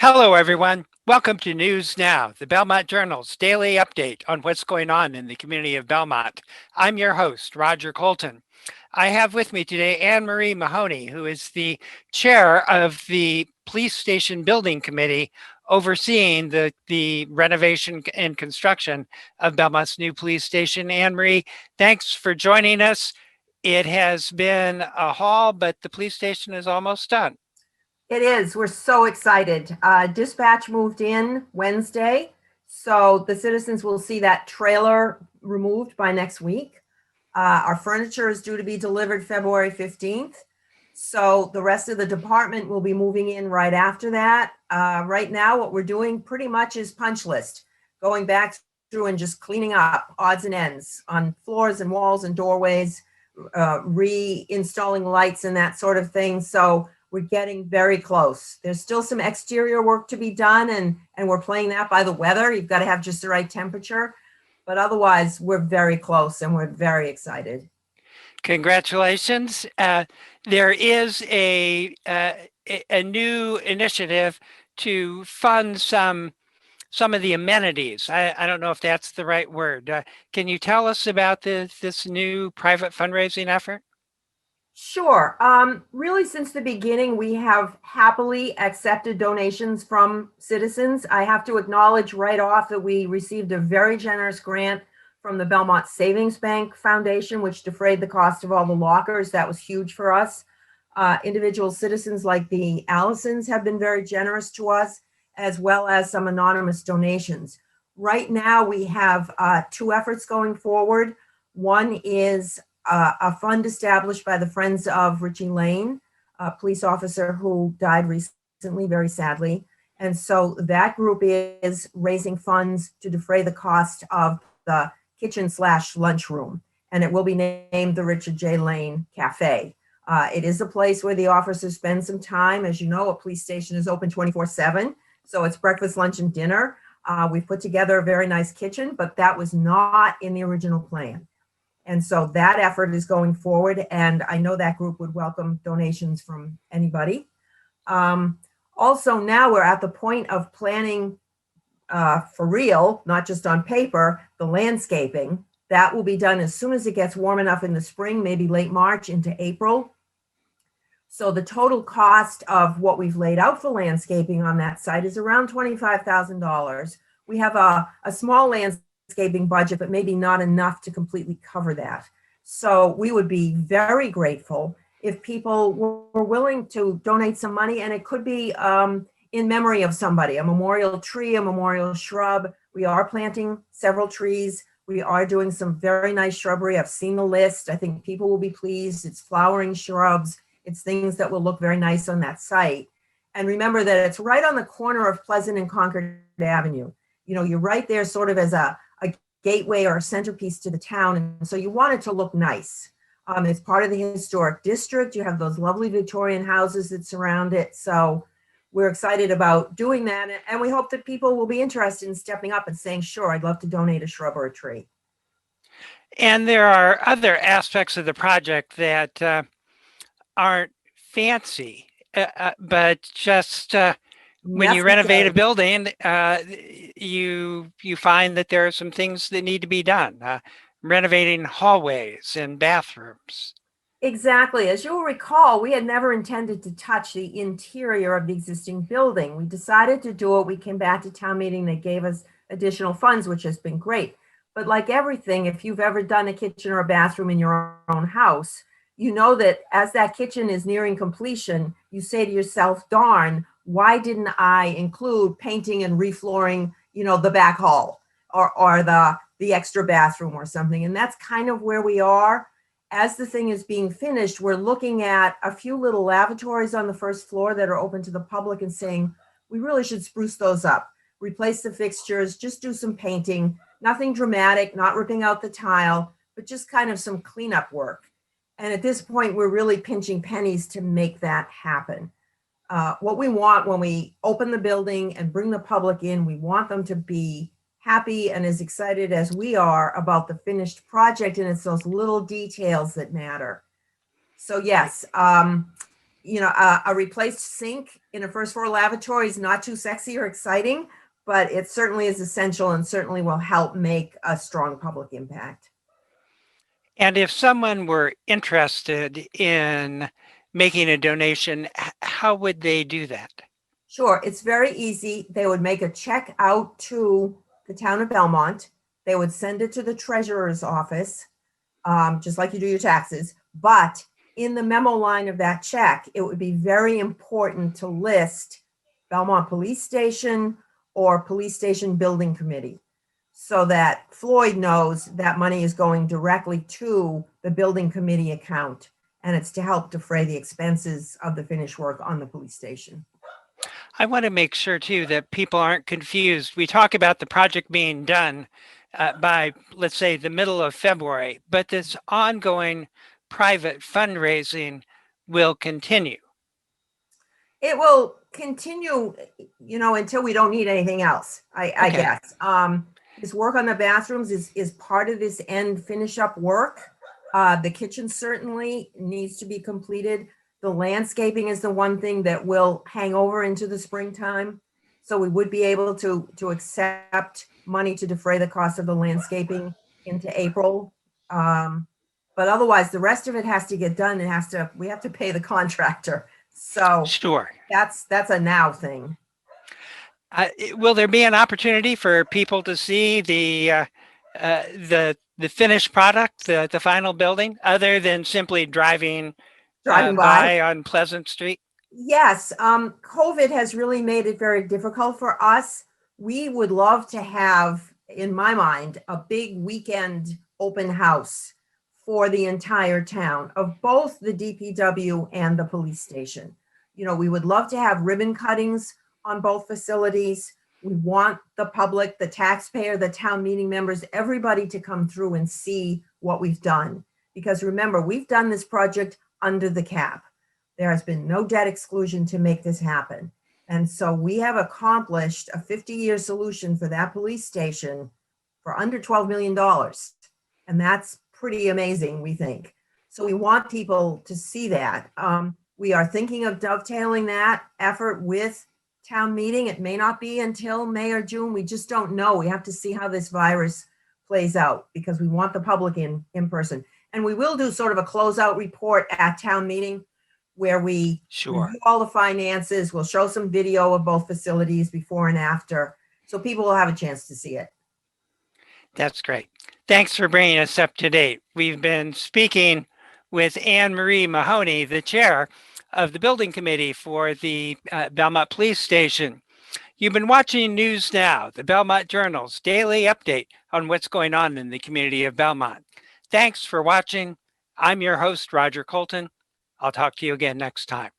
Hello, everyone. Welcome to News Now, the Belmont Journal's daily update on what's going on in the community of Belmont. I'm your host, Roger Colton. I have with me today Anne Marie Mahoney, who is the chair of the Police Station Building Committee overseeing the renovation and construction of Belmont's new police station. Anne Marie, thanks for joining us. It has been a haul, but the police station is almost done. It is. We're so excited. Dispatch moved in Wednesday, so the citizens will see that trailer removed by next week. Our furniture is due to be delivered February 15th. So the rest of the department will be moving in right after that. Right now, what we're doing pretty much is punch list, going back through and just cleaning up odds and ends on floors and walls and doorways, reinstalling lights and that sort of thing. So we're getting very close. There's still some exterior work to be done, and we're playing that by the weather. You've got to have just the right temperature. But otherwise, we're very close and we're very excited. Congratulations. There is a new initiative to fund some of the amenities. I don't know if that's the right word. Can you tell us about this new private fundraising effort? Sure. Really, since the beginning, we have happily accepted donations from citizens. I have to acknowledge right off that we received a very generous grant from the Belmont Savings Bank Foundation, which defrayed the cost of all the lockers. That was huge for us. Individual citizens like the Allisons have been very generous to us, as well as some anonymous donations. Right now, we have two efforts going forward. One is a fund established by the Friends of Richie Lane, a police officer who died recently, very sadly. And so that group is raising funds to defray the cost of the kitchen/lunchroom, and it will be named the Richard J. Lane Cafe. It is a place where the officers spend some time. As you know, a police station is open 24/7, so it's breakfast, lunch, and dinner. We've put together a very nice kitchen, but that was not in the original plan. And so that effort is going forward, and I know that group would welcome donations from anybody. Also, now we're at the point of planning for real, not just on paper, the landscaping. That will be done as soon as it gets warm enough in the spring, maybe late March into April. So the total cost of what we've laid out for landscaping on that site is around $25,000. We have a small landscaping budget, but maybe not enough to completely cover that. So we would be very grateful if people were willing to donate some money, and it could be in memory of somebody, a memorial tree, a memorial shrub. We are planting several trees. We are doing some very nice shrubbery. I've seen the list. I think people will be pleased. It's flowering shrubs. It's things that will look very nice on that site. And remember that it's right on the corner of Pleasant and Concord Avenue. You know, you're right there sort of as a gateway or a centerpiece to the town. And so you want it to look nice. It's part of the historic district. You have those lovely Victorian houses that surround it. So we're excited about doing that. And we hope that people will be interested in stepping up and saying, sure, I'd love to donate a shrub or a tree. And there are other aspects of the project that aren't fancy, but just when you renovate a building, you find that there are some things that need to be done, renovating hallways and bathrooms. Exactly. As you'll recall, we had never intended to touch the interior of the existing building. We decided to do it. We came back to town meeting. They gave us additional funds, which has been great. But like everything, if you've ever done a kitchen or a bathroom in your own house, you know that as that kitchen is nearing completion, you say to yourself, darn, why didn't I include painting and reflooring, the back hall or the extra bathroom or something? And that's kind of where we are. As the thing is being finished, we're looking at a few little lavatories on the first floor that are open to the public and saying, we really should spruce those up, replace the fixtures, just do some painting, nothing dramatic, not ripping out the tile, but just kind of some cleanup work. And at this point, we're really pinching pennies to make that happen. What we want when we open the building and bring the public in, we want them to be happy and as excited as we are about the finished project, and it's those little details that matter. So yes, a replaced sink in a first floor lavatory is not too sexy or exciting, but it certainly is essential and certainly will help make a strong public impact. And if someone were interested in making a donation, how would they do that? Sure, it's very easy. They would make a check out to the town of Belmont. They would send it to the treasurer's office, just like you do your taxes. But in the memo line of that check, it would be very important to list Belmont Police Station or Police Station Building Committee, so that Floyd knows that money is going directly to the building committee account, and it's to help defray the expenses of the finished work on the police station. I want to make sure too that people aren't confused. We talk about the project being done by, let's say, the middle of February, but this ongoing private fundraising will continue. It will continue, until we don't need anything else, I Okay. guess. This work on the bathrooms is part of this end finish up work. The kitchen certainly needs to be completed. The landscaping is the one thing that will hang over into the springtime. So we would be able to accept money to defray the cost of the landscaping into April. But otherwise, the rest of it has to get done. We have to pay the contractor. So Sure. that's a now thing. Will there be an opportunity for people to see the finished product, the final building, other than simply driving Driving by on Pleasant Street? Yes, COVID has really made it very difficult for us. We would love to have, in my mind, a big weekend open house for the entire town of both the DPW and the police station. We would love to have ribbon cuttings on both facilities. We want the public, the taxpayer, the town meeting members, everybody to come through and see what we've done. Because remember, we've done this project under the cap. There has been no debt exclusion to make this happen. And so we have accomplished a 50-year solution for that police station for under $12 million. And that's pretty amazing, we think. So we want people to see that. We are thinking of dovetailing that effort with town meeting. It may not be until May or June. We just don't know. We have to see how this virus plays out because we want the public in person. And we will do sort of a closeout report at town meeting where we Sure. review all the finances. We'll show some video of both facilities before and after, so people will have a chance to see it. That's great. Thanks for bringing us up to date. We've been speaking with Anne Marie Mahoney, the chair of the building committee for the Belmont Police Station. You've been watching News Now, the Belmont Journal's daily update on what's going on in the community of Belmont. Thanks for watching. I'm your host, Roger Colton. I'll talk to you again next time.